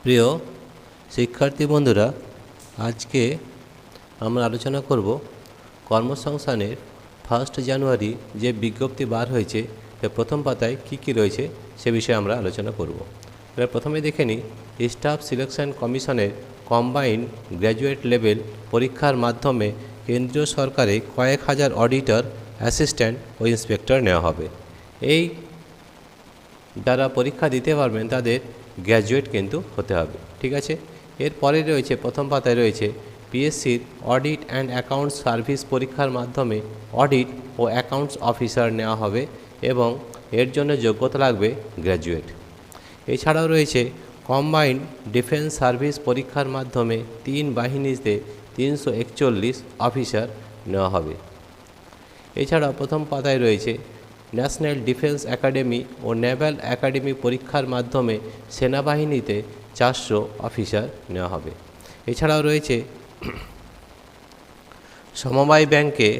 প্রিয় শিক্ষার্থী বন্ধুরা, আজকে আমরা আলোচনা করব কর্মসংস্থানের 1 জানুয়ারি যে বিজ্ঞপ্তি বার হয়েছে প্রথম পাতায় কি কি রয়েছে সে বিষয়ে আমরা আলোচনা করব। এবার প্রথমে দেখে নিই, স্টাফ সিলেকশন কমিশনের কম্বাইন্ড গ্র্যাজুয়েট লেভেল পরীক্ষার মাধ্যমে কেন্দ্রীয় সরকারে কয়েক হাজার অডিটর, অ্যাসিস্ট্যান্ট ও ইন্সপেক্টর নেওয়া হবে। এই যারা পরীক্ষা দিতে পারবেন তাদের গ্র্যাজুয়েট কিন্তু হতে হবে, ঠিক আছে। এরপরে রয়েছে প্রথম পাতায় রয়েছে পিএসসির অডিট অ্যান্ড অ্যাকাউন্টস সার্ভিস পরীক্ষার মাধ্যমে অডিট ও অ্যাকাউন্টস অফিসার নেওয়া হবে এবং এর জন্য যোগ্যতা লাগবে গ্র্যাজুয়েট। এছাড়াও রয়েছে কম্বাইন্ড ডিফেন্স সার্ভিস পরীক্ষার মাধ্যমে 3 বাহিনীতে 341 অফিসার নেওয়া হবে। এছাড়াও প্রথম পাতায় রয়েছে ন্যাশনাল ডিফেন্স একাডেমি ও নেভাল একাডেমি পরীক্ষার মাধ্যমে সেনাবাহিনীতে 400 অফিসার নেওয়া হবে। এছাড়াও রয়েছে সমবায় ব্যাংকে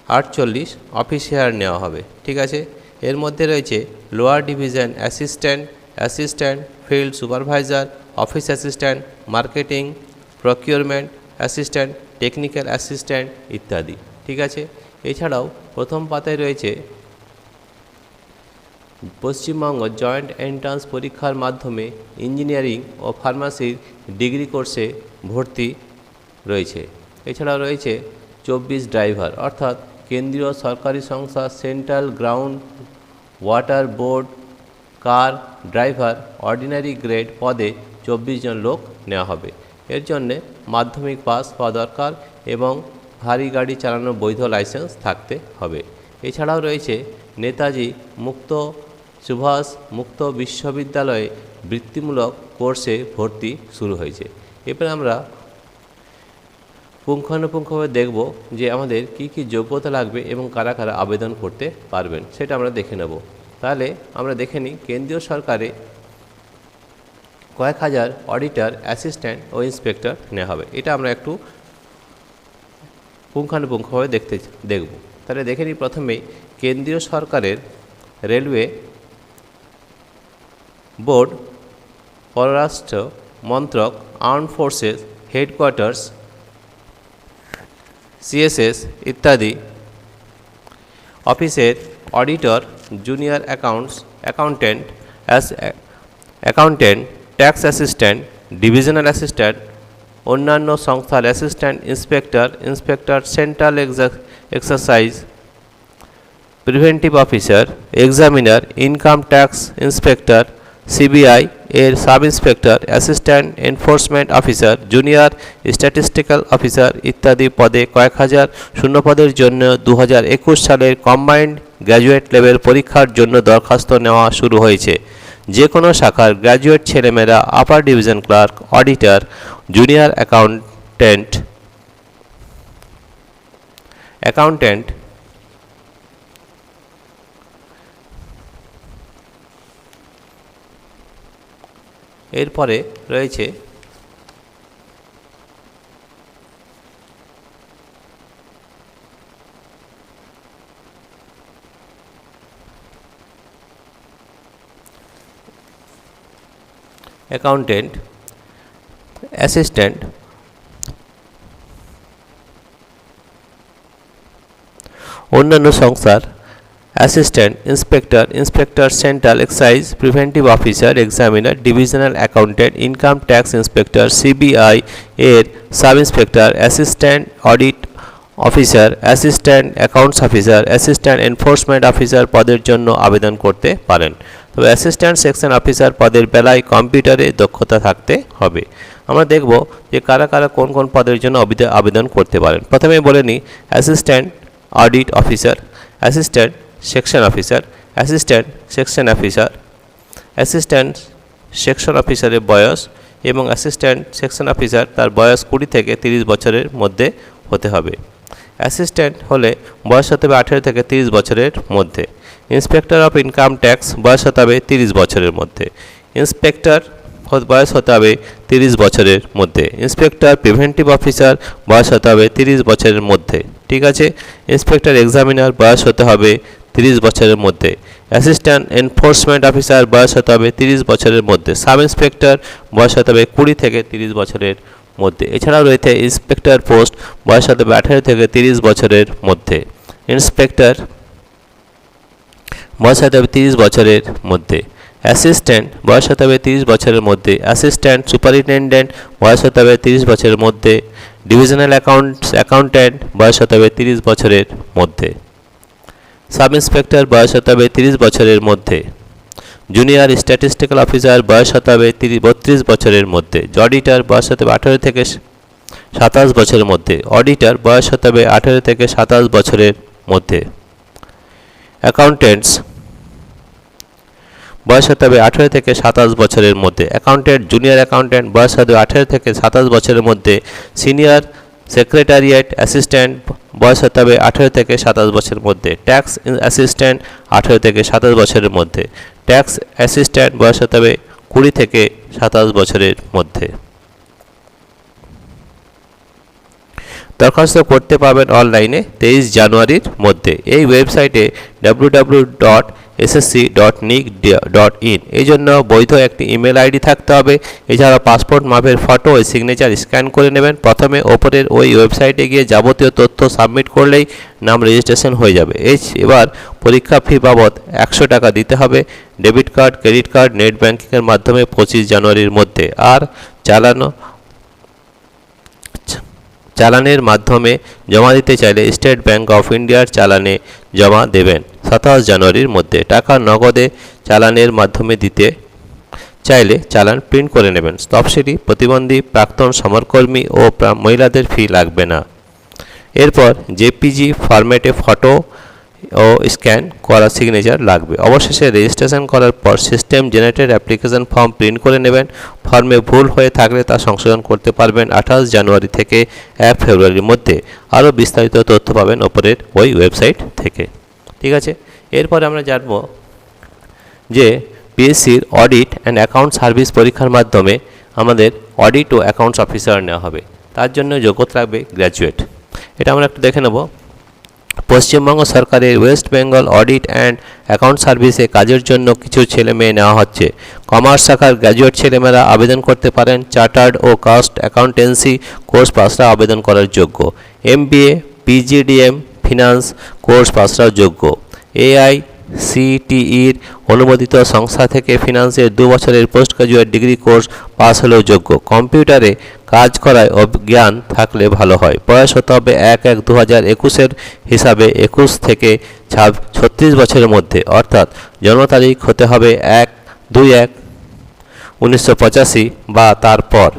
48 অফিসার নেওয়া হবে, ঠিক আছে। এর মধ্যে রয়েছে lower division assistant field supervisor, office assistant, marketing, procurement assistant, technical assistant ইত্যাদি, ঠিক আছে। এছাড়াও প্রথম পাতায় রয়েছে পশ্চিমবঙ্গ জয়েন্ট এন্ট্রান্স পরীক্ষার মাধ্যমে ইঞ্জিনিয়ারিং ও ফার্মাসির ডিগ্রি কোর্সে ভর্তি রয়েছে। এছাড়াও রয়েছে 24 ড্রাইভার, অর্থাৎ কেন্দ্রীয় সরকারি সংস্থা central ground water board car driver ordinary grade পদে 24 জন লোক নেওয়া হবে। এর জন্যে মাধ্যমিক পাস হওয়া দরকার এবং ভারী গাড়ি চালানোর বৈধ লাইসেন্স থাকতে হবে। এছাড়াও রয়েছে নেতাজি সুভাষ মুক্ত বিশ্ববিদ্যালয়ে বৃত্তিমূলক কোর্সে ভর্তি শুরু হয়েছে। এরপরে আমরা পুঙ্খানুপুঙ্খভাবে দেখব যে আমাদের কি কি যোগ্যতা লাগবে এবং কারা কারা আবেদন করতে পারবেন সেটা আমরা দেখে নেব। তাহলে আমরা দেখে নিই, কেন্দ্রীয় সরকারে কয়েক হাজার অডিটর, অ্যাসিস্ট্যান্ট ও ইন্সপেক্টর নেওয়া হবে। এটা আমরা একটু পুঙ্খানুপুঙ্খভাবে দেখব। তাহলে দেখে নিই, প্রথমেই কেন্দ্রীয় সরকারের রেলওয়ে বোর্ড, পররাষ্ট্র মন্ত্রক, আর্মড ফোর্সেস হেডকোয়ার্টার্স, সিএসএস ইত্যাদি অফিসের auditor, junior accountant, tax assistant, divisional assistant, অন্যান্য সংস্থার assistant inspector, central exercise preventive officer, examiner, income tax inspector, CBI এর sub inspector, assistant enforcement officer, junior statistical officer ইত্যাদি পদে কয়েক হাজার শূন্যপদের জন্য 2021 সালের কম্বাইন্ড গ্র্যাজুয়েট লেভেল পরীক্ষার জন্য দরখাস্ত নেওয়া শুরু হয়েছে। যে কোনো শাখার গ্র্যাজুয়েট ছেলেমেয়েরা upper division clerk, auditor, junior accountant এরপরে রয়েছে অ্যাকাউন্টেন্ট, অ্যাসিস্ট্যান্ট, অন্যান্য সংস্থার assistant inspector, central excise preventive officer, examiner, divisional accountant, income tax inspector, CBI এর sub inspector, assistant audit officer, assistant accounts officer, assistant enforcement officer পদের জন্য আবেদন করতে পারেন। তবে অ্যাসিস্ট্যান্ট সেকশন অফিসার পদের বেলায় কম্পিউটারে দক্ষতা থাকতে হবে। আমরা দেখব যে কারা কারা কোন কোন পদের জন্য আবেদন করতে পারেন। প্রথমে বলে নিই, assistant audit officer, assistant section officer, assistant section officer, assistant section অফিসারের বয়স এবং অ্যাসিস্ট্যান্ট সেকশন অফিসার তার বয়স 20 থেকে 30 বছরের মধ্যে হতে হবে। অ্যাসিস্ট্যান্ট হলে বয়স হতে হবে 18 থেকে 30 বছরের মধ্যে। ইন্সপেক্টর অফ ইনকাম ট্যাক্স বয়স হতে হবে 30 বছরের মধ্যে। ইন্সপেক্টর বয়স হতে হবে 30 বছরের মধ্যে। ইন্সপেক্টর প্রিভেন্টিভ অফিসার বয়স হতে হবে 30 বছরের মধ্যে, ঠিক আছে। ইন্সপেক্টর এক্সামিনার বয়স হতে হবে 30 বছরের মধ্যে। অ্যাসিস্ট্যান্ট এনফোর্সমেন্ট অফিসার বয়স হতে হবে 30 বছরের মধ্যে। সাব ইন্সপেক্টর বয়স হতে হবে 20 থেকে 30 বছরের মধ্যে। এছাড়াও রয়েছে ইন্সপেক্টর পোস্ট, বয়স হতে হবে 18 থেকে 30 বছরের মধ্যে। ইন্সপেক্টর বয়স হতে হবে 30 বছরের মধ্যে। অ্যাসিস্ট্যান্ট বয়স হতে হবে 30 বছরের মধ্যে। অ্যাসিস্ট্যান্ট সুপারিনটেন্ডেন্ট বয়স হতে হবে 30 বছরের মধ্যে। ডিভিশনাল অ্যাকাউন্ট্যান্ট বয়স হতে হবে 30 বছরের মধ্যে। সাব ইন্সপেক্টর বয়স হতে হবে 30 বছরের মধ্যে। জুনিয়র স্ট্যাটিস্টিক্যাল অফিসার বয়স হতে হবে 32 বছরের মধ্যে। অডিটর বয়স হতে হবে 18 থেকে 27 বছরের মধ্যে। অডিটর বয়স হতে হবে 18 থেকে 27 বছরের মধ্যে। অ্যাকাউন্টেন্টস বয়স হতে হবে 18 থেকে 27 বছরের মধ্যে। অ্যাকাউন্টেন্ট জুনিয়র অ্যাকাউন্টেন্ট বয়স হতে হবে 18 থেকে 27 বছরের মধ্যে। সিনিয়র সেক্রেটারিয়েট অ্যাসিস্ট্যান্ট বয়স হতে হবে 18 থেকে 27 বছরের মধ্যে। ট্যাক্স অ্যাসিস্ট্যান্ট 18 থেকে 27 বছরের মধ্যে। ট্যাক্স অ্যাসিস্ট্যান্ট বয়স হতে হবে 20 থেকে 27 বছরের মধ্যে। দরখাস্ত করতে পারবেন অনলাইনে 23 জানুয়ারির মধ্যে। এই ওয়েবসাইটে www.ssc.nic.in এই জন্য বৈধ একটি ইমেল আইডি থাকতে হবে। এছাড়া পাসপোর্ট মাপের ফটো ও সিগনেচার স্ক্যান করে নেবেন। প্রথমে ওপরের ওই ওয়েবসাইটে গিয়ে যাবতীয় তথ্য সাবমিট করলেই নাম রেজিস্ট্রেশন হয়ে যাবে। এবার পরীক্ষা ফি বাবদ 100 টাকা দিতে হবে। Debit card, credit card, net ব্যাঙ্কিংয়ের মাধ্যমে 25 জানুয়ারির মধ্যে। আর চালানের মাধ্যমে জমা দিতে চাইলে স্টেট ব্যাঙ্ক অফ ইন্ডিয়ার চালানে জমা দেবেন 27 জানুয়ারির মধ্যে। টাকা নগদে চালানের মাধ্যমে দিতে চাইলে চালান প্রিন্ট করে নেবেন। তফসিলি, প্রতিবন্ধী, প্রাক্তন সমরকর্মী ও মহিলাদের ফি লাগবে না। এরপর জেপিজি ফরম্যাটে ফটো ও স্ক্যান করা সিগনেচার লাগবে। অবশেষে রেজিস্ট্রেশন করার পর system generated application form print করে নেবেন। ফর্মে ভুল হয়ে থাকলে তা সংশোধন করতে পারবেন 28 জানুয়ারি থেকে 1 ফেব্রুয়ারির মধ্যে। আরও বিস্তারিত তথ্য পাবেন ওপরের ওই ওয়েবসাইট থেকে। ঠিক আছে, এরপরে আমরা জানব যে পিএসসির অডিট অ্যান্ড অ্যাকাউন্ট সার্ভিস পরীক্ষার মাধ্যমে আমাদের অডিট ও অ্যাকাউন্টস অফিসার নেওয়া হবে। তার জন্য যোগ্যতা লাগবে গ্র্যাজুয়েট। এটা আমরা একটু দেখে নেব। পশ্চিমবঙ্গ সরকারের West Bengal audit and account সার্ভিসে কাজের জন্য কিছু ছেলে মেয়ে নেওয়া হচ্ছে। কমার্স শাখার গ্র্যাজুয়েট ছেলেমেয়েরা আবেদন করতে পারেন। চার্টার্ড ও কাস্ট অ্যাকাউন্টেন্সি কোর্স পাসরা আবেদন করার যোগ্য। এমবিএ, পিজিডিএম, ফিনান্স কোর্স পাসরাও যোগ্য। এআইসিটিইর অনুমোদিত সংস্থা থেকে ফিনান্সের 2 বছরের post graduate degree course pass হলেও যোগ্য। কম্পিউটারে কাজ করায় জ্ঞান থাকলে ভালো হয়। বয়স হতে হবে 1/1/2021 হিসাবে 21 থেকে 36 বছরের মধ্যে, অর্থাৎ জন্ম তারিখ হতে হবে 1/2/1985 বা তারপর।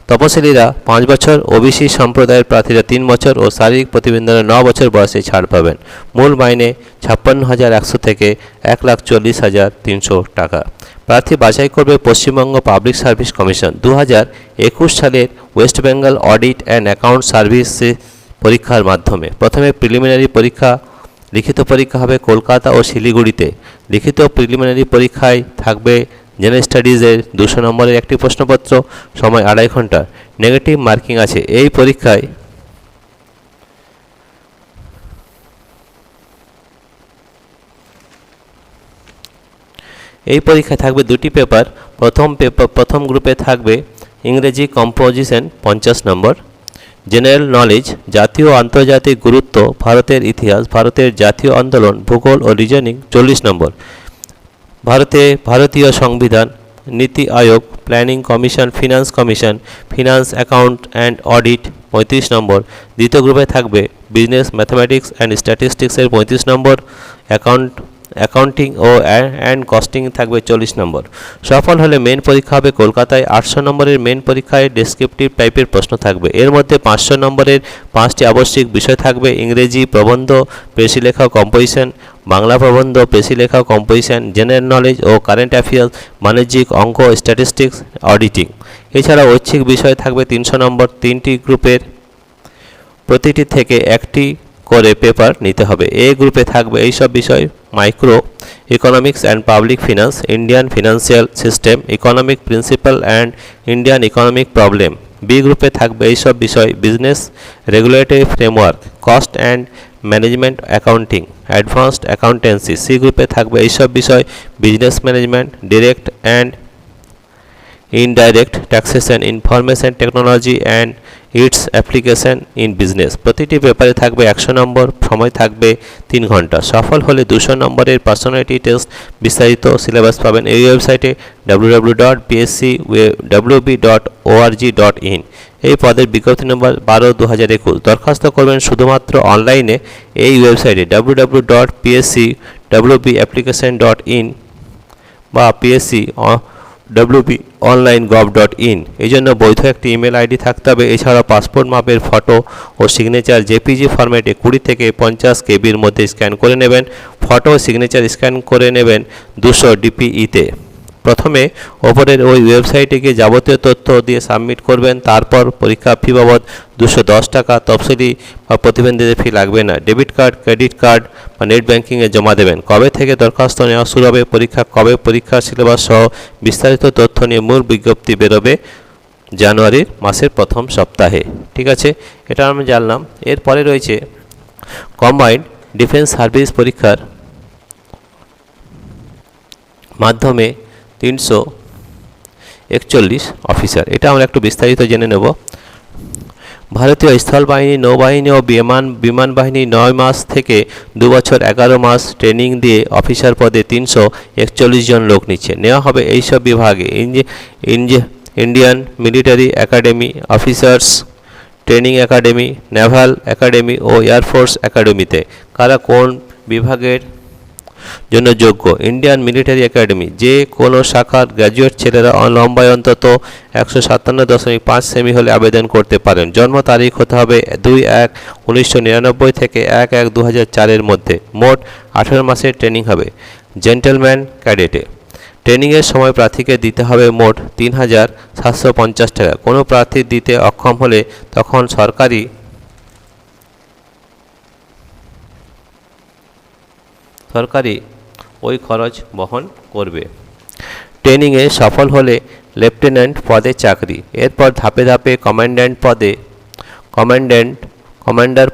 তপশিলীরা 5 বছর, ওবিসি সম্প্রদায়ের প্রার্থীরা 3 বছর ও শারীরিক প্রতিবন্ধীরা 9 বছর বয়সে ছাড় পাবেন। মূল মাইনে 56,100 থেকে 1,40,300 টাকা। প্রার্থী বাছাই করবে পশ্চিমবঙ্গ পাবলিক সার্ভিস কমিশন। 2021 সালের West Bengal audit and account service পরীক্ষার মাধ্যমে। প্রথমে প্রিলিমিনারি পরীক্ষা, লিখিত পরীক্ষা হবে কলকাতা ও শিলিগুড়িতে। লিখিত প্রিলিমিনারি পরীক্ষায় থাকবে জেনারেল স্টাডিজের 200 নম্বরের একটি প্রশ্নপত্র, সময় 2.5 ঘন্টা। নেগেটিভ মার্কিং আছে। এই পরীক্ষায় থাকবে 2টি পেপার। প্রথম গ্রুপে থাকবে ইংরেজি কম্পোজিশন 50 নম্বর। জেনারেল নলেজ, জাতীয় ও আন্তর্জাতিক গুরুত্ব, ভারতের ইতিহাস, ভারতের জাতীয় আন্দোলন, ভূগোল ও রিজনিং 40 নম্বর। ভারতীয় সংবিধান, Niti Aayog, planning commission, finance commission, finance account and audit 35 নম্বর। দ্বিতীয় গ্রুপে থাকবে বিজনেস, ম্যাথামেটিক্স অ্যান্ড স্ট্যাটিস্টিক্সের 35 নম্বর। অ্যাকাউন্টিং ও অ্যান্ড কস্টিং থাকবে 40 নম্বর। সফল হলে মেন পরীক্ষা হবে কলকাতায়। 800 নম্বরের মেন পরীক্ষায় ডেসক্রিপটিভ টাইপের প্রশ্ন থাকবে। এর মধ্যে 500 নম্বরের 5টি আবশ্যিক বিষয় থাকবে। ইংরেজি প্রবন্ধ, পেশি লেখা ও কম্পোজিশন, বাংলা প্রবন্ধ, পেশি লেখা ও কম্পোজিশন, জেনারেল নলেজ ও কারেন্ট অ্যাফেয়ার্স, বাণিজ্যিক, অঙ্ক, স্ট্যাটিস্টিক্স, অডিটিং। এছাড়া ঐচ্ছিক বিষয় থাকবে 300 নম্বর। 3টি গ্রুপের প্রতিটি থেকে একটি করে পেপার নিতে হবে। এ গ্রুপে থাকবে এইসব বিষয়: micro economics and public finance, Indian financial system, economic principal and Indian economic problem. B গ্রুপে থাকবে এইসব বিষয়: business regulatory framework, cost and management accounting, advanced accountancy. C গ্রুপে থাকবে এইসব বিষয়: business management, direct and indirect taxation, information technology and its application in business. প্রতিটি পেপারে থাকবে 100 নম্বর, সময় থাকবে 3 ঘন্টা। সফল হলে 200 নম্বরের পার্সোনালিটি টেস্ট। বিস্তারিত সিলেবাস পাবেন এই ওয়েবসাইটে www.pscwb.org.in। এই পদের বিজ্ঞপ্তি নম্বর 12/2021। দরখাস্ত করবেন শুধুমাত্র অনলাইনে এই ওয়েবসাইটে www.pscwbapplication.in বা pscwbonline.gov.in। এই জন্য বৈধ একটি ইমেল আইডি থাকতে হবে। এছাড়াও পাসপোর্ট মাপের ফটো ও সিগনেচার জেপিজি ফরম্যাটে 20 থেকে 50 কেবির মধ্যে স্ক্যান করে নেবেন। ফটো ও সিগনেচার স্ক্যান করে নেবেন 200 ডিপিইতে। প্রথমে ওপরের ওই ওয়েবসাইটে গিয়ে যাবতীয় তথ্য দিয়ে সাবমিট করবেন। তারপর পরীক্ষা ফি বাবদ 210 টাকা, তফসিলি বা প্রতিবন্ধীদের ফি লাগবে না। ডেবিট কার্ড, ক্রেডিট কার্ড বা নেট ব্যাঙ্কিংয়ে জমা দেবেন। কবে থেকে দরখাস্ত নেওয়া শুরু হবে, পরীক্ষা কবে, পরীক্ষার সিলেবাস সহ বিস্তারিত তথ্য নিয়ে মূল বিজ্ঞপ্তি বেরোবে জানুয়ারির মাসের প্রথম সপ্তাহে। ঠিক আছে, এটা আমি জানলাম। এরপরে রয়েছে কম্বাইন্ড ডিফেন্স সার্ভিস পরীক্ষার মাধ্যমে 341 অফিসার। এটা আমরা একটু বিস্তারিত জেনে নেব। ভারতীয় স্থল বাহিনী, নৌবাহিনী ও বিমান বাহিনী 9 মাস থেকে 2 বছর 11 মাস ট্রেনিং দিয়ে অফিসার পদে 341 জন লোক নিচ্ছে। নেওয়া হবে এইসব বিভাগে: Indian military academy, officers training academy, naval academy ও এয়ারফোর্স একাডেমিতে। কারা কোন বিভাগের জন্য যোগ্য? ইন্ডিয়ান মিলিটারি একাডেমি যে কোনো শাখার গ্র্যাজুয়েট ছেলেরা লম্বায় অন্তত 157.5 সেমি হলে আবেদন করতে পারেন। জন্ম তারিখ হতে হবে 2/1/1999 থেকে 1/1/2004 মধ্যে। মোট 18 মাসের ট্রেনিং হবে। জেন্টলম্যান ক্যাডেটে ট্রেনিংয়ের সময় প্রার্থীকে দিতে হবে মোট 3,750 টাকা। কোনো প্রার্থী দিতে অক্ষম হলে তখন সরকারি ওই খরচ বহন করবে। ট্রেনিংয়ে সফল হলে লেফটেন্যান্ট পদে চাকরি। এরপর ধাপে ধাপে কমান্ডার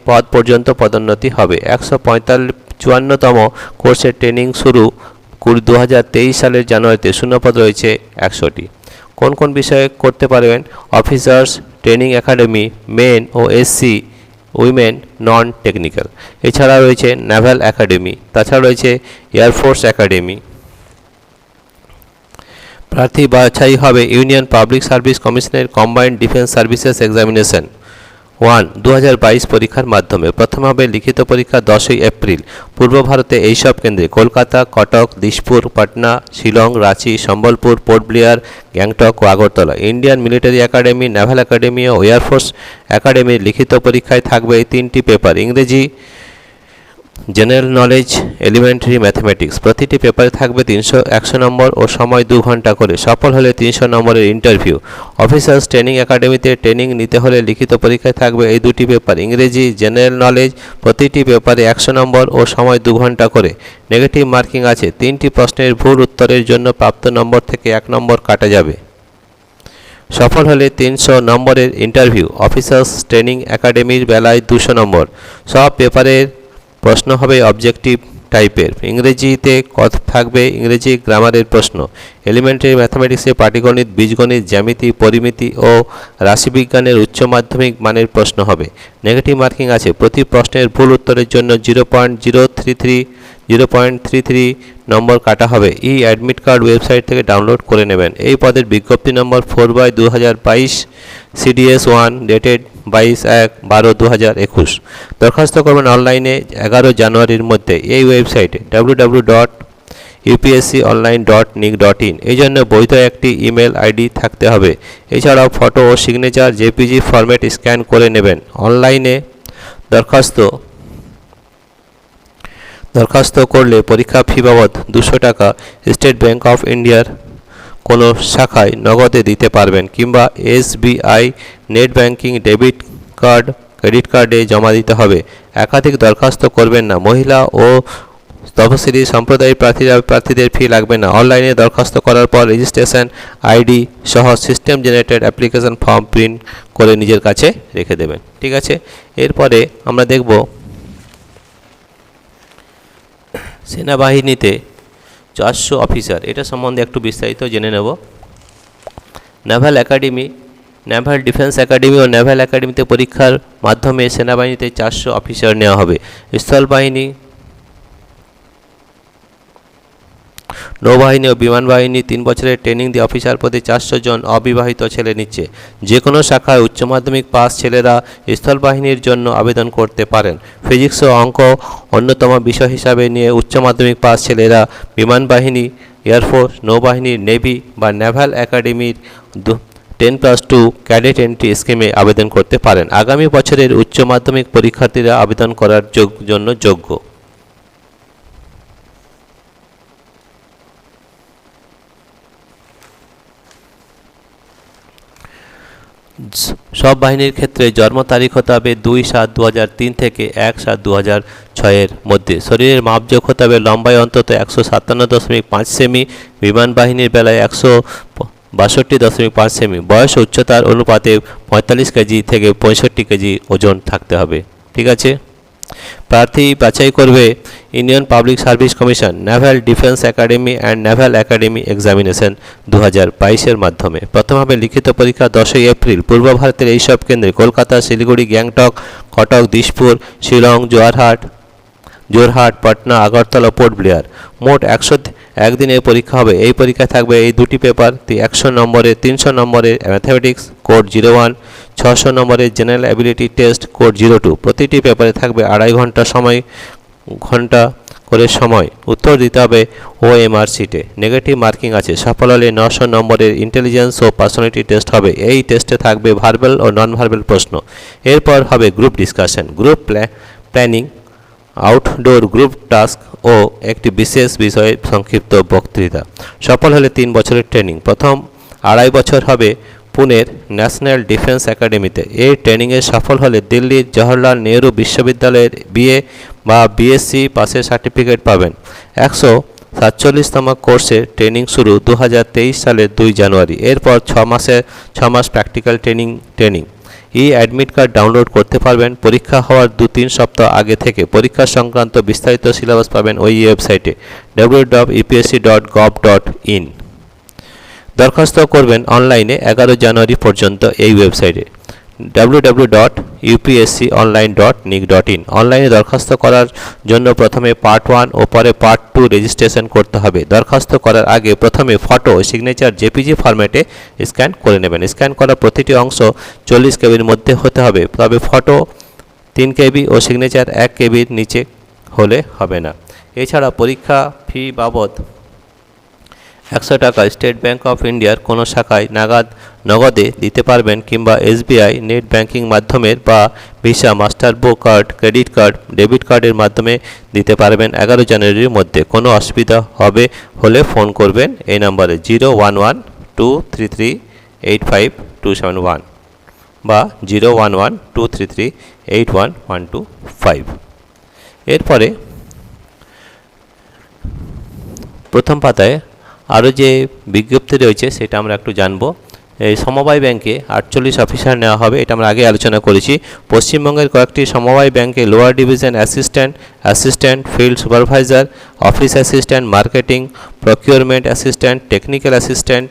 পদ পর্যন্ত পদোন্নতি হবে। 154তম কোর্সের ট্রেনিং শুরু 2023 সালের জানুয়ারিতে। শূন্যপদ রয়েছে 100টি। কোন কোন বিষয়ে করতে পারবেন? অফিসার্স ট্রেনিং একাডেমি মেন ও এসসি উইমেন নন টেকনিক্যাল। এছাড়া রয়েছে নেভাল একাডেমি, তাছাড়া রয়েছে এয়ারফোর্স একাডেমি। প্রার্থী বাছাই হবে ইউনিয়ন পাবলিক সার্ভিস কমিশনের কম্বাইন্ড ডিফেন্স সার্ভিসেস এক্সামিনেশন 1/2022 পরীক্ষার মাধ্যমে। প্রথম হবে লিখিত পরীক্ষা 10ই এপ্রিল। পূর্ব ভারতে এইসব কেন্দ্রে: কলকাতা, কটক, দিসপুর, পাটনা, শিলং, রাঁচি, সম্বলপুর, পোর্ট ব্লেয়ার, গ্যাংটক ও Agartala. Indian military academy, naval academy ও এয়ারফোর্স একাডেমির লিখিত পরীক্ষায় থাকবে এই 3টি পেপার: ইংরেজি, জেনারেল নলেজ, এলিমেন্টারি ম্যাথমেটিক্স। প্রতিটি পেপারে থাকবে 100 নম্বর ও সময় 2 ঘন্টা করে। সফল হলে 300 নম্বরের ইন্টারভিউ। অফিসার্স ট্রেনিং একাডেমিতে ট্রেনিং নিতে হলে লিখিত পরীক্ষায় থাকবে এই 2টি পেপার: ইংরেজি, জেনারেল নলেজ। প্রতিটি পেপারে 100 নম্বর ও সময় 2 ঘন্টা করে। নেগেটিভ মার্কিং আছে। 3টি প্রশ্নের ভুল উত্তরের জন্য প্রাপ্ত নম্বর থেকে 1 নম্বর কাটা যাবে। সফল হলে 300 নম্বরের ইন্টারভিউ। অফিসার্স ট্রেনিং একাডেমির বেলায় 200 নম্বর। সব পেপারের প্রশ্ন হবে অবজেক্টিভ টাইপের। ইংরেজিতে থাকবে ইংরেজি গ্রামারের প্রশ্ন। এলিমেন্টারি ম্যাথমেটিক্সে পাটিগণিত, বীজগণিত, জ্যামিতি, পরিমিতি ও রাশিবিজ্ঞানের উচ্চ মাধ্যমিক মানের প্রশ্ন হবে। নেগেটিভ মার্কিং আছে। প্রতি প্রশ্নের ভুল উত্তরের জন্য 0.33 নম্বর কাটা হবে। অ্যাডমিট কার্ড ওয়েবসাইট থেকে ডাউনলোড করে নেবেন। এই পদের বিজ্ঞপ্তি নম্বর 4/2022 CDS 1 ডেটেড 22/1/2021। দরখাস্ত করবেন অনলাইনে 11 জানুয়ারির মধ্যে এই ওয়েবসাইটে www.upsconline.nic.in। এই জন্য বৈধ একটি ইমেল আইডি থাকতে হবে। এছাড়াও ফটো ও সিগনেচার জেপিজি ফরম্যাট স্ক্যান করে নেবেন। অনলাইনে দরখাস্ত করলে পরীক্ষা ফি বাবদ 200 টাকা স্টেট ব্যাঙ্ক অফ ইন্ডিয়ার কোনো শাখায় নগদে দিতে পারবেন কিংবা SBI net banking, debit card, credit কার্ডে জমা দিতে হবে। একাধিক দরখাস্ত করবেন না। মহিলা ও তফসিলি সম্প্রদায়ের প্রার্থীদের ফি লাগবে না। অনলাইনে দরখাস্ত করার পর রেজিস্ট্রেশন আইডি সহ system generated application form print করে নিজের কাছে রেখে দেবেন। ঠিক আছে, এরপরে আমরা দেখব সেনাবাহিনীতে 400 অফিসার, এটা সম্বন্ধে একটু বিস্তারিত জেনে নেব। Naval academy, naval defence academy ও নেভাল একাডেমিতে পরীক্ষার মাধ্যমে সেনাবাহিনীতে 400 অফিসার নেওয়া হবে। স্থলবাহিনী, নৌবাহিনী ও বিমান বাহিনী 3 বছরের ট্রেনিং দিয়ে অফিসার পদে 400 জন অবিবাহিত ছেলে নিচ্ছে। যে কোনো শাখায় উচ্চ মাধ্যমিক পাস ছেলেরা স্থলবাহিনীর জন্য আবেদন করতে পারেন। ফিজিক্স ও অঙ্ক অন্যতম বিষয় হিসাবে নিয়ে উচ্চ মাধ্যমিক পাস ছেলেরা বিমান বাহিনী, এয়ারফোর্স, নৌবাহিনী, নেভি বা নেভাল একাডেমির 10+2 ক্যাডেট এন্ট্রি স্কিমে আবেদন করতে পারেন। আগামী বছরের উচ্চ মাধ্যমিক পরীক্ষার্থীরা আবেদন করার জন্য যোগ্য। সব বাহিনীর ক্ষেত্রে জন্ম তারিখ হতে হবে 2/7/2003 থেকে 1/7/2006 মধ্যে। শরীরের মাপজোক হতে হবে লম্বায় অন্তত 157.5 সেমি, বিমান বাহিনীর বেলায় 162.5 সেমি। বয়স ও উচ্চতার অনুপাতে 45 কেজি থেকে 65 কেজি ওজন থাকতে হবে। ঠিক আছে। প্রার্থী বাছাই করবে Indian public service commission, naval defence academy and naval academy examination 2022-এর মাধ্যমে। প্রথম হবে লিখিত পরীক্ষা 10ই এপ্রিল। পূর্ব ভারতের এইসব কেন্দ্রে কলকাতা, শিলিগুড়ি, গ্যাংটক, কটক, দিসপুর, শিলং, জোরহাট, পাটনা, আগরতলা, পোর্ট ব্লেয়ার। মোট 101 দিনের পরীক্ষা হবে। এই পরীক্ষায় থাকবে এই দুটি পেপার, 100 নম্বরের, 300 নম্বরের ম্যাথামেটিক্স কোড 01, 600 নম্বরের জেনারেল অ্যাবিলিটি টেস্ট কোড 02। প্রতিটি পেপারে থাকবে 2.5 ঘন্টা করে সময়। উত্তর দিতে হবে OMR শিটে। নেগেটিভ মার্কিং আছে। সফল হলে 900 নম্বরের ইন্টেলিজেন্স ও পার্সোনালিটি টেস্ট হবে। এই টেস্টে থাকবে ভার্বাল ও নন ভার্বাল প্রশ্ন। এরপর হবে group discussion, group planning, outdoor group task ও একটি বিশেষ বিষয়ে সংক্ষিপ্ত বক্তৃতা। সফল হলে 3 বছরের ট্রেনিং। প্রথম 2.5 বছর হবে পুনের ন্যাশনাল ডিফেন্স একাডেমিতে। এই ট্রেনিংয়ে সফল হলে দিল্লির জওহরলাল নেহরু বিশ্ববিদ্যালয়ের BA বা BSc পাসের সার্টিফিকেট পাবেন। 147তম কোর্সের ট্রেনিং শুরু 2023 সালের 2 জানুয়ারি। এরপর 6 মাস practical training. Admit card download করতে পারবেন পরীক্ষা হওয়ার 2-3 সপ্তাহ আগে থেকে। পরীক্ষা সংক্রান্ত বিস্তারিত সিলেবাস পাবেন ওই ওয়েবসাইটে www.upsc.gov.in। দরখাস্ত করবেন অনলাইনে 11 জানুয়ারি পর্যন্ত এই ওয়েবসাইটে www.upsconline.nic.in। অনলাইনে দরখাস্ত করার জন্য প্রথমে পার্ট 1 ও পরে পার্ট 2 রেজিস্ট্রেশন করতে হবে। দরখাস্ত করার আগে প্রথমে ফটো ও সিগনেচার JPG ফরম্যাটে স্ক্যান করে নেবেন। স্ক্যান করা প্রতিটি অংশ 40 কেবির মধ্যে হতে হবে, তবে ফটো 3 কেবি ও সিগনেচার 1 কেবির নিচে হলে হবে না। এছাড়া পরীক্ষা ফি বাবদ 100 টাকা স্টেট ব্যাঙ্ক অফ ইন্ডিয়ার কোনো শাখায় নগদে দিতে পারবেন, কিংবা SBI নেট ব্যাঙ্কিং মাধ্যমের বা visa, master card, credit card, debit কার্ডের মাধ্যমে দিতে পারবেন 11 জানুয়ারির মধ্যে। কোনো অসুবিধা হলে ফোন করবেন এই নম্বরে 011-233-85271 বা 011-233-81125। এরপরে প্রথম পাতায় আরও যে বিজ্ঞপ্তি রয়েছে সেটা আমরা একটু জানব। এই সমবায় ব্যাংকে 48 অফিসার নেওয়া হবে, এটা আমরা আগে আলোচনা করেছি। পশ্চিমবঙ্গের কয়েকটি সমবায় ব্যাংকে lower division assistant, field supervisor, office assistant, marketing, procurement assistant, technical assistant,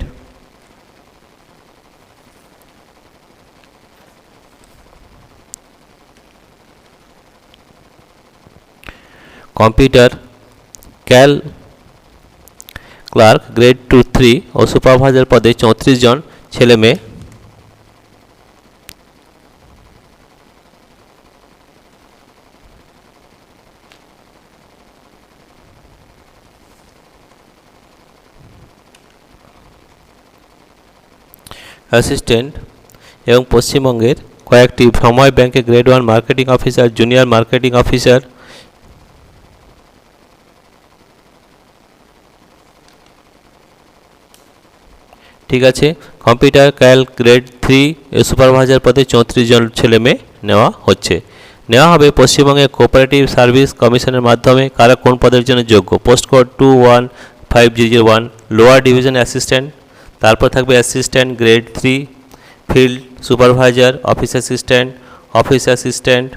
computer clerk grade 2-3 ও সুপারভাইজার পদে 34 জন ছেলে মেয়ে। অ্যাসিস্ট্যান্ট এবং পশ্চিমবঙ্গের কয়েকটি সমবায় ব্যাংকে grade 1 marketing officer, junior marketing officer, ঠিক আছে। কম্পিউটার ক্যালক গ্রেড 3 এ সুপারভাইজার পদে 34 জন ছেলে মেয়ে নেওয়া হবে পশ্চিমবঙ্গের কোঅপারেটিভ সার্ভিস কমিশনের মাধ্যমে। কারা কোন পদের জন্য যোগ্য? Post code 215001 lower division assistant, তারপর থাকবে assistant grade 3, field supervisor, office assistant,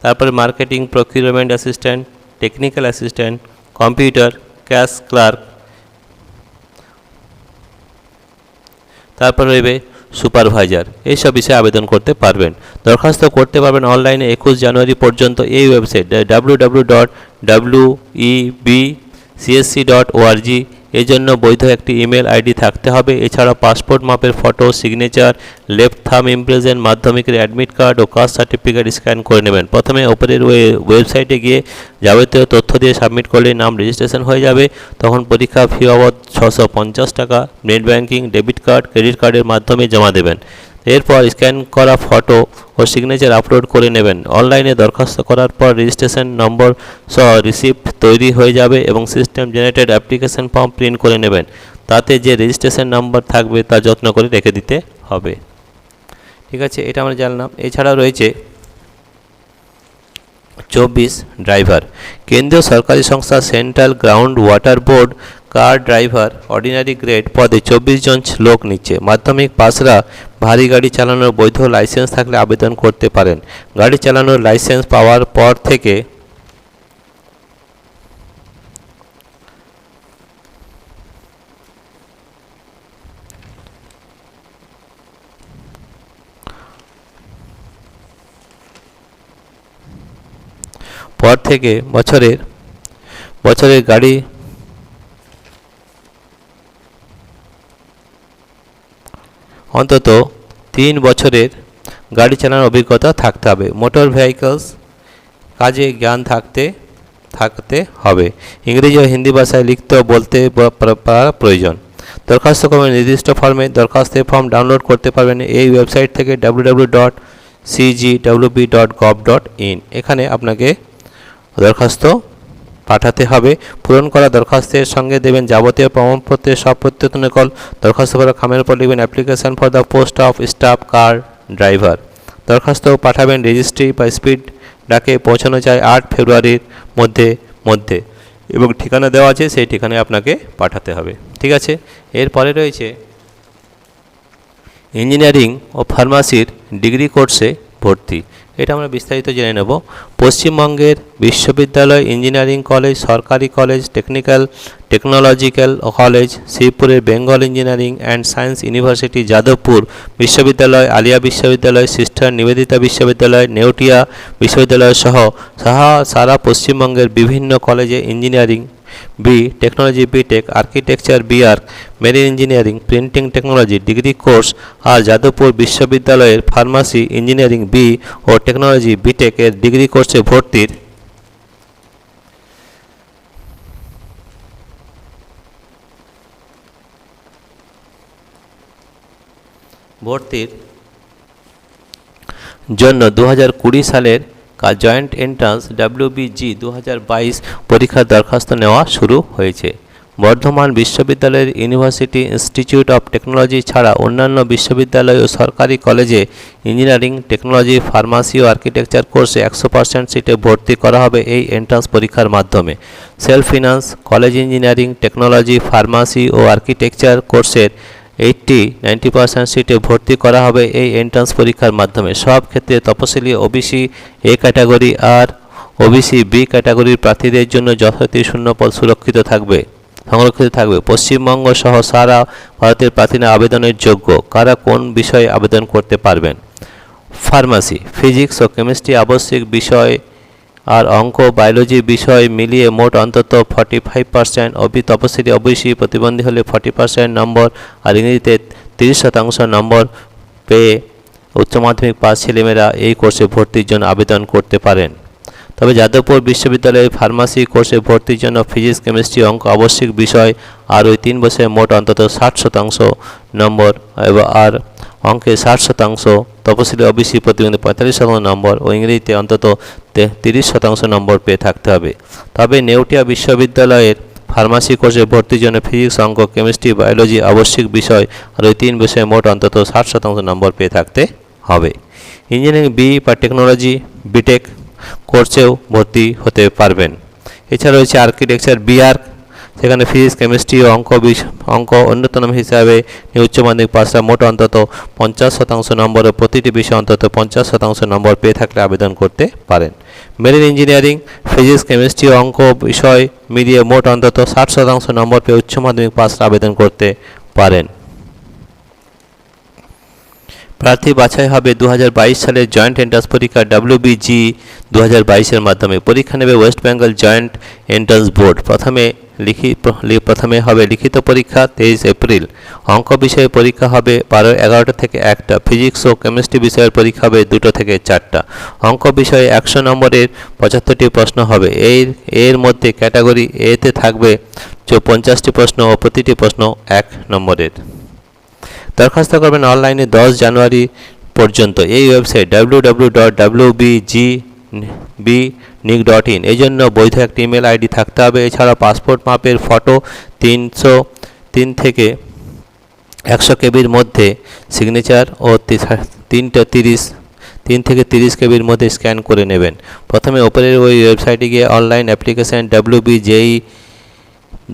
তারপরে marketing procurement assistant, technical assistant, computer, cash clerk, তারপর রইবে সুপারভাইজার। এইসব বিষয়ে আবেদন করতে পারবেন। দরখাস্ত করতে পারবেন অনলাইনে 21 জানুয়ারি পর্যন্ত এই ওয়েবসাইট www.webcsc.org। এর জন্য বৈধ একটি ইমেল আইডি থাকতে হবে। এছাড়া পাসপোর্ট মাপের ফটো, সিগনেচার, লেফট থাম ইমপ্রেশন, মাধ্যমিকের অ্যাডমিট কার্ড ও কাস্ট সার্টিফিকেট স্ক্যান করে নেবেন। প্রথমে ওপরের ওয়েবসাইটে গিয়ে যাবতীয় তথ্য দিয়ে সাবমিট করলে নাম রেজিস্ট্রেশন হয়ে যাবে। তখন পরীক্ষা ফি বাবদ 650 টাকা net banking, debit card, credit কার্ডের মাধ্যমে জমা দেবেন। এরপর স্ক্যান করা ফটো ও সিগনেচার আপলোড করে নেবেন। অনলাইনে দরখাস্ত করার পর রেজিস্ট্রেশন নম্বর সহ রিসিপ্ট তৈরি হয়ে যাবে এবং system generated application form print করে নেবেন। তাতে যে রেজিস্ট্রেশন নাম্বার থাকবে তা যত্ন করে রেখে দিতে হবে। ঠিক আছে, এটা আমরা জানলাম। এছাড়াও রয়েছে 24 ড্রাইভার। কেন্দ্রীয় সরকারি সংস্থা central ground water board car driver ordinary grade পদে 24 জন লোক নিচ্ছে। মাধ্যমিক পাসরা ভারী গাড়ি চালানোর বৈধ লাইসেন্স থাকলে আবেদন করতে পারেন। গাড়ি চালানোর লাইসেন্স পাওয়ার পর থেকে বছরের গাড়ি অন্তত 3 বছরের গাড়ি চালানোর অভিজ্ঞতা থাকতে হবে। মোটর ভেহিকলস কাজে জ্ঞান থাকতে হবে। ইংরেজি ও হিন্দি ভাষায় লিখতে ও বলতে পারা প্রয়োজন। দরখাস্ত করবেন নির্দিষ্ট ফর্মে। দরখাস্তের ফর্ম ডাউনলোড করতে পারবেন এই ওয়েবসাইট থেকে www.cgwp.gov.in। এখানে আপনাকে দরখাস্ত পাঠাতে হবে। পূরণ করা দরখাস্তের সঙ্গে দেবেন যাবতীয় প্রমাণপত্রের সব প্রত্যেক নকল। দরখাস্ত করা খামের উপর লিখবেন application for the post of staff car driver. দরখাস্ত পাঠাবেন রেজিস্ট্রি বা স্পিড ডাকে পৌঁছানো চাই 8 ফেব্রুয়ারির মধ্যে এবং ঠিকানা দেওয়া আছে, সেই ঠিকানায় আপনাকে পাঠাতে হবে। ঠিক আছে, এরপরে রয়েছে ইঞ্জিনিয়ারিং ও ফার্মাসির ডিগ্রি কোর্সে ভর্তি। এটা আমরা বিস্তারিত জেনে নেব। পশ্চিমবঙ্গের বিশ্ববিদ্যালয়, ইঞ্জিনিয়ারিং কলেজ, সরকারি কলেজ, টেকনোলজিক্যাল কলেজ, শিবপুরের Bengal engineering and science university, Jadavpur বিশ্ববিদ্যালয়, আলিয়া বিশ্ববিদ্যালয়, সিস্টার নিবেদিতা বিশ্ববিদ্যালয়, নেউটিয়া বিশ্ববিদ্যালয় সহ সারা পশ্চিমবঙ্গের বিভিন্ন কলেজে engineering B, technology BTech, architecture BArch, marine engineering, printing technology degree course আর যাদবপুর বিশ্ববিদ্যালয়ের ফার্মাসি ইঞ্জিনিয়ারিং বি ও টেকনোলজি বিটেক এর ডিগ্রি কোর্সে ভর্তির জন্য 2020 সালের জয়েন্ট এন্ট্রান্স WBG 2022 পরীক্ষার দরখাস্ত নেওয়া শুরু হয়েছে। বর্ধমান বিশ্ববিদ্যালয়ের ইউনিভার্সিটি ইনস্টিটিউট অফ টেকনোলজি ছাড়া অন্যান্য বিশ্ববিদ্যালয় ও সরকারি কলেজে ইঞ্জিনিয়ারিং, টেকনোলজি, ফার্মাসি ও আর্কিটেকচার কোর্সে 100% সিটে ভর্তি করা হবে এই এন্ট্রান্স পরীক্ষার মাধ্যমে। Self finance college engineering, technology, pharmacy ও আর্কিটেকচার কোর্সের 90% সিটে ভর্তি করা হবে এই এন্ট্রান্স পরীক্ষার মাধ্যমে। সব ক্ষেত্রে তপশিলি ওবিসি এ ক্যাটাগরি আর ওবিসি বি ক্যাটাগরির প্রার্থীদের জন্য যথারীতি শূন্যপদ সংরক্ষিত থাকবে। পশ্চিমবঙ্গ সহ সারা ভারতের প্রার্থীরা আবেদনের যোগ্য। কারা কোন বিষয়ে আবেদন করতে পারবেন? ফার্মাসি, ফিজিক্স ও কেমিস্ট্রি আবশ্যিক বিষয় আর অঙ্ক, বায়োলজি বিষয় মিলিয়ে মোট অন্তত 45%। তপশিলি ওবিসি প্রতিবন্ধী হলে 40% নম্বর আর ইংরেজিতে 30% নম্বর পেয়ে উচ্চ মাধ্যমিক পাস ছেলেমেয়েরা এই কোর্সে ভর্তির জন্য আবেদন করতে পারেন। তবে যাদবপুর বিশ্ববিদ্যালয়ে ফার্মাসি কোর্সে ভর্তির জন্য ফিজিক্স, কেমিস্ট্রি, অঙ্ক আবশ্যিক বিষয় আর ওই 3 বছরে মোট অন্তত 60% নম্বর আর অঙ্কে 60%, তপশিলি ওবিসি প্রতিবন্ধী 45% নম্বর ও ইংরেজিতে অন্তত 30% নম্বর পেয়ে থাকতে হবে। তবে নেউটিয়া বিশ্ববিদ্যালয়ের ফার্মাসি কোর্সে ভর্তির জন্য ফিজিক্স, অঙ্ক, কেমিস্ট্রি, বায়োলজি আবশ্যিক বিষয় আর ওই 3 বিষয়ে মোট অন্তত 60% নম্বর পেয়ে থাকতে হবে। ইঞ্জিনিয়ারিং বি বা টেকনোলজি বিটেক কোর্সেও ভর্তি হতে পারবেন। এছাড়া রয়েছে আর্কিটেকচার বিআর্ক, সেখানে ফিজিক্স, কেমিস্ট্রি ও অঙ্ক অন্যতম হিসাবে উচ্চ মাধ্যমিক পাসরা মোট অন্তত 50% নম্বর ও প্রতিটি বিষয়ে অন্তত 50% নম্বর পেয়ে থাকলে আবেদন করতে পারেন। মেরিন ইঞ্জিনিয়ারিং, ফিজিক্স, কেমিস্ট্রি ও অঙ্ক বিষয় মিলিয়ে মোট অন্তত 60% নম্বর পেয়ে উচ্চ মাধ্যমিক পাস আবেদন করতে পারেন। প্রার্থী বাছাই হবে 2022 সালের জয়েন্ট এন্ট্রান্স পরীক্ষা WBG 2022 এর মাধ্যমে। পরীক্ষা নেবে West Bengal joint entrance board. প্রথমে হবে লিখিত পরীক্ষা 23 এপ্রিল। অঙ্ক বিষয়ে পরীক্ষা হবে 11টা থেকে 1টা। ফিজিক্স ও কেমিস্ট্রি বিষয়ের পরীক্ষা হবে 2টো থেকে 4টা। অঙ্ক বিষয়ে 100 নম্বরের 75টি প্রশ্ন হবে। এর মধ্যে ক্যাটাগরি এতে থাকবে 50টি প্রশ্ন ও প্রতিটি প্রশ্ন 1 নম্বরের। দরখাস্ত করবেন অনলাইনে 10 জানুয়ারি পর্যন্ত। এই ওয়েবসাইট www.wbgnic.in। এই জন্য বৈধ একটি ইমেল আইডি থাকতে হবে। এছাড়া পাসপোর্ট মাপের ফটো 303 থেকে 100 কেবির মধ্যে সিগনেচার ও 3 থেকে 30 কেবির মধ্যে স্ক্যান করে নেবেন। প্রথমে ওপরের ওই ওয়েবসাইটে গিয়ে অনলাইন অ্যাপ্লিকেশান WBJEE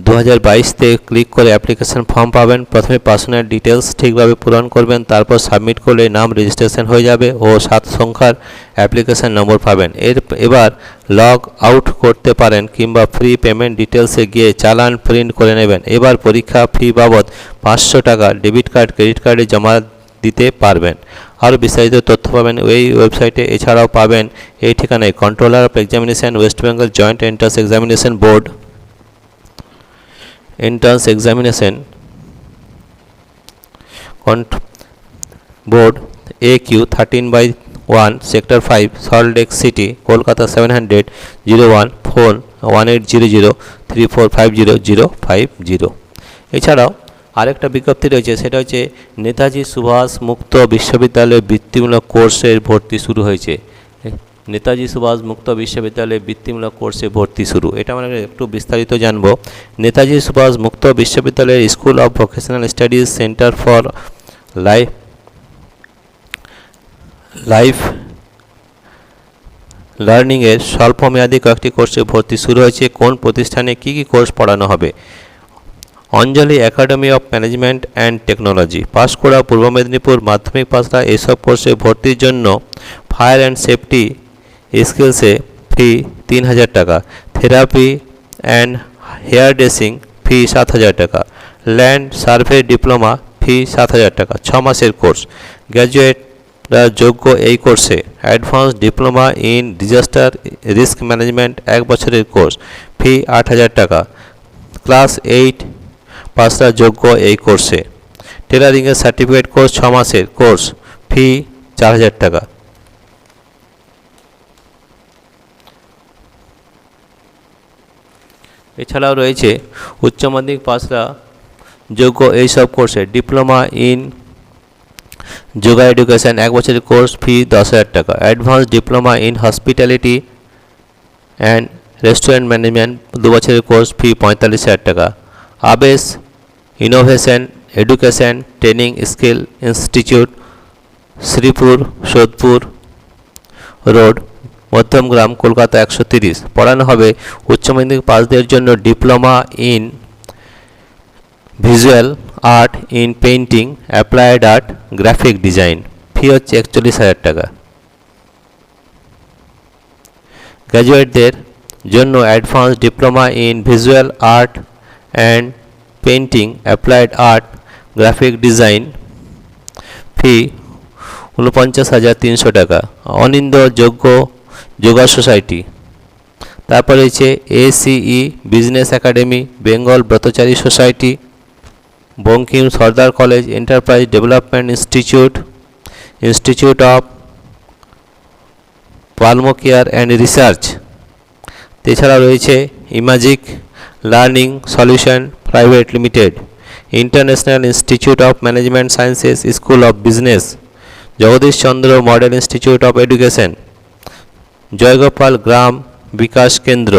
2022-তে ক্লিক করে অ্যাপ্লিকেশান ফর্ম পাবেন। প্রথমে পার্সোনাল ডিটেলস ঠিকভাবে পূরণ করবেন, তারপর সাবমিট করলে নাম রেজিস্ট্রেশন হয়ে যাবে ও 7 সংখ্যার অ্যাপ্লিকেশান নম্বর পাবেন। এবার লগ আউট করতে পারেন কিংবা ফ্রি পেমেন্ট ডিটেলসে গিয়ে চালান প্রিন্ট করে নেবেন। এবার পরীক্ষা ফি বাবদ 500 টাকা ডেবিট কার্ড ক্রেডিট কার্ডে জমা দিতে পারবেন। আরও বিস্তারিত তথ্য পাবেন এই ওয়েবসাইটে। এছাড়াও পাবেন এই ঠিকানায় controller of examination West Bengal joint entrance examination board, entrance examination board AQ 13/1 sector 5 salt lake city Kolkata 700-01 phone 1800-3450-050। এছাড়াও আরেকটা বিজ্ঞপ্তি রয়েছে, সেটা হচ্ছে নেতাজি সুভাষ মুক্ত বিশ্ববিদ্যালয়ে বৃত্তিমূলক কোর্সের ভর্তি শুরু হয়েছে। নেতাজি সুভাষ মুক্ত বিশ্ববিদ্যালয়ে বৃত্তিমূলক কোর্সে ভর্তি শুরু। এটা আমরা একটু বিস্তারিত জানব। নেতাজি সুভাষ মুক্ত বিশ্ববিদ্যালয়ের school of vocational studies centre for life লার্নিংয়ের স্বল্পমেয়াদী কয়েকটি কোর্সে ভর্তি শুরু হয়েছে। কোন প্রতিষ্ঠানে কী কী কোর্স পড়ানো হবে? Anjali academy of management and technology, Panskura, Purba Medinipur. মাধ্যমিক পাসরা এইসব কোর্সে ভর্তির জন্য ফায়ার অ্যান্ড সেফটি স্কিলসে ফি 3000 টাকা, therapy and hair dressing fee 7000 টাকা, ল্যান্ড সার্ভে ডিপ্লোমা ফি 7000 টাকা। 6 মাসের কোর্স। গ্র্যাজুয়েটরা যোগ্য এই কোর্সে। Advance diploma in disaster risk management 1 বছরের কোর্স, ফি 8000 টাকা। ক্লাস 8 পাসরা যোগ্য এই কোর্সে। টেলারিংয়ের সার্টিফিকেট কোর্স 6 মাসের কোর্স, ফি 4000 টাকা। এছাড়াও রয়েছে উচ্চ মাধ্যমিক পাসরা যোগ্য এইসব কোর্সে। ডিপ্লোমা ইন যোগা এডুকেশন 1 বছরের কোর্স, ফি 10,000 টাকা। Advance diploma in hospitality and restaurant management 2 বছরের কোর্স, ফি 45,000 টাকা। Abesh innovation education training skill institute, Sripur Sodepur road, Madhyamgram, Kolkata 130। পড়ানো হবে উচ্চ মাধ্যমিক পাসদের জন্য diploma in visual art in painting, applied art, graphic design, fee হচ্ছে 41,000 টাকা। গ্র্যাজুয়েটদের জন্য advance diploma in visual art and painting, applied art, graphic design, fee 49,300 টাকা। অনিন্দ যোগ্য যোগা সোসাইটি। তারপর রয়েছে ACE business academy, Bengal Bratachari society, Bankim Sardar college, enterprise development institute, institute of Pulmocare and research. এছাড়া রয়েছে Imagic learning solution private limited, international institute of management sciences school of business, Jagadish Chandra model institute of education, Joygopal গ্রাম বিকাশ কেন্দ্র।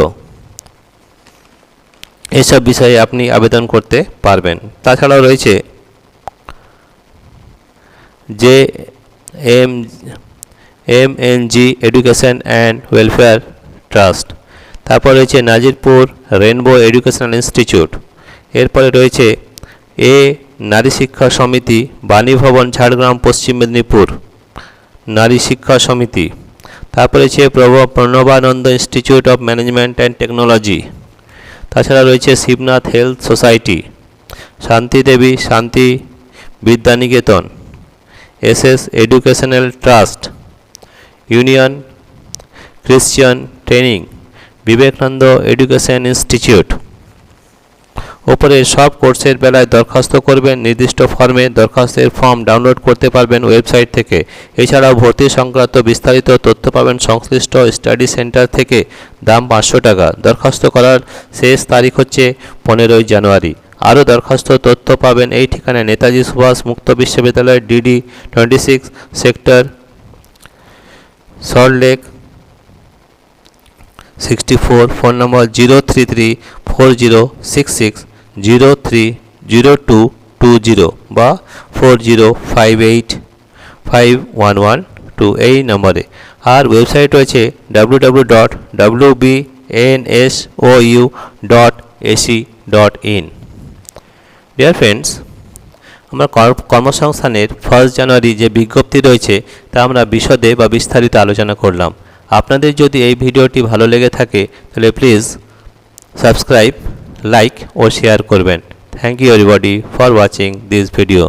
এসব বিষয়ে আপনি আবেদন করতে পারবেন। তাছাড়াও রয়েছে JMNG education and welfare trust. তারপর রয়েছে নাজিরপুর রেনবো এডুকেশনাল ইনস্টিটিউট। এরপরে রয়েছে নারী শিক্ষা সমিতি, বাণী ভবন, ঝাড়গ্রাম, পশ্চিম মেদিনীপুর, নারী শিক্ষা সমিতি। তারপরে রয়েছে Pranabananda institute of management and technology, তাছাড়া রয়েছে Shibnath health society, Shantidebi Shanti Vidyaniketan, SS educational trust, union Christian training, Vivekananda education institute. ওপরে সব কোর্সের বেলায় দরখাস্ত করবেন নির্দিষ্ট ফর্মে। দরখাস্তের ফর্ম ডাউনলোড করতে পারবেন ওয়েবসাইট থেকে। এছাড়াও ভর্তি সংক্রান্ত বিস্তারিত তথ্য পাবেন সংশ্লিষ্ট স্টাডি সেন্টার থেকে। দাম 500 টাকা। দরখাস্ত করার শেষ তারিখ হচ্ছে 15ই জানুয়ারি। আরও দরখাস্ত তথ্য পাবেন এই ঠিকানায়, নেতাজি সুভাষ মুক্ত বিশ্ববিদ্যালয়, ডিডি 26, সেক্টর সল্টলেক 64, ফোন নম্বর 0334066030220 বা 40585112 এই নম্বরে। আর ওয়েবসাইট রয়েছে www.wbnsou.ac.in। ডিয়ার ফ্রেন্ডস, আমরা কর্মসংস্থানের 1 জানুয়ারি যে বিজ্ঞপ্তি রয়েছে তা আমরা বিশদে বা বিস্তারিত আলোচনা করলাম। আপনাদের যদি এই ভিডিওটি ভালো লেগে থাকে তাহলে প্লিজ সাবস্ক্রাইব, লাইক ও শেয়ার করবেন। Thank you everybody for watching this video.